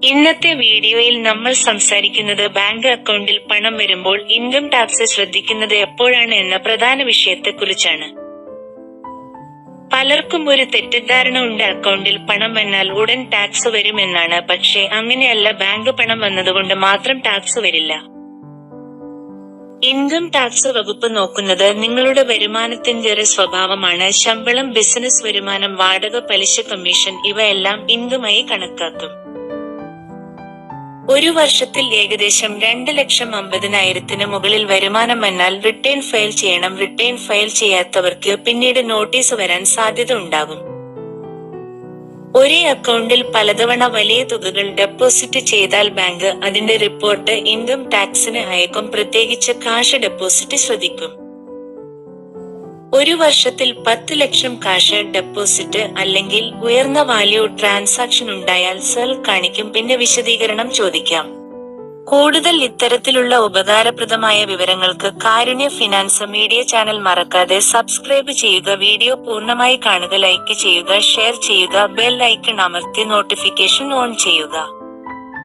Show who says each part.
Speaker 1: ഇന്നത്തെ വീഡിയോയിൽ നമ്മൾ സംസാരിക്കുന്നത് ബാങ്ക് അക്കൗണ്ടിൽ പണം വരുമ്പോൾ ഇൻകം ടാക്സ് ശ്രദ്ധിക്കുന്നത് എപ്പോഴാണ് എന്ന പ്രധാന വിഷയത്തെക്കുറിച്ചാണ്. പലർക്കും ഒരു തെറ്റിദ്ധാരണ ഉണ്ട്, അക്കൗണ്ടിൽ പണം വന്നാൽ ഉടൻ ടാക്സ് വരുമെന്നാണ്. പക്ഷേ അങ്ങനെയല്ല, ബാങ്ക് പണം വന്നതുകൊണ്ട് മാത്രം ടാക്സ് വരില്ല. ഇൻകം ടാക്സ് വകുപ്പ് നോക്കുന്നത് നിങ്ങളുടെ വരുമാനത്തിന്റെ സ്വഭാവമാണ്. ശമ്പളം, ബിസിനസ് വരുമാനം, വാടക, പലിശ, കമ്മീഷൻ ഇവയെല്ലാം ഇൻകമായി കണക്കാക്കും. ഒരു വർഷത്തിൽ ഏകദേശം 2,50,000 മുകളിൽ വരുമാനം വന്നാൽ റിട്ടേൺ ഫയൽ ചെയ്യണം. റിട്ടേൺ ഫയൽ ചെയ്യാത്തവർക്ക് പിന്നീട് നോട്ടീസ് വരാൻ സാധ്യത ഉണ്ടാകും. ഒരേ അക്കൗണ്ടിൽ പലതവണ വലിയ തുകകൾ ഡെപ്പോസിറ്റ് ചെയ്താൽ ബാങ്ക് അതിന്റെ റിപ്പോർട്ട് ഇൻകം ടാക്സിന് അയക്കും. പ്രത്യേകിച്ച് കാഷ് ഡെപ്പോസിറ്റ് ശ്രദ്ധിക്കും. ഒരു വർഷത്തിൽ 10 ലക്ഷം കാഷ് ഡെപ്പോസിറ്റ് അല്ലെങ്കിൽ ഉയർന്ന വാല്യൂ ട്രാൻസാക്ഷൻ ഉണ്ടായാൽ സെൽ കാണിക്കും. പിന്നെ വിശദീകരണം ചോദിക്കാം. കൂടുതൽ ഇത്തരത്തിലുള്ള ഉപകാരപ്രദമായ വിവരങ്ങൾക്ക് കാരുണ്യ ഫിനാൻസ് മീഡിയ ചാനൽ മറക്കാതെ സബ്സ്ക്രൈബ് ചെയ്യുക. വീഡിയോ പൂർണ്ണമായി കാണുക, ലൈക്ക് ചെയ്യുക, ഷെയർ ചെയ്യുക, ബെൽ ഐക്കൺ അമർത്തി നോട്ടിഫിക്കേഷൻ ഓൺ ചെയ്യുക.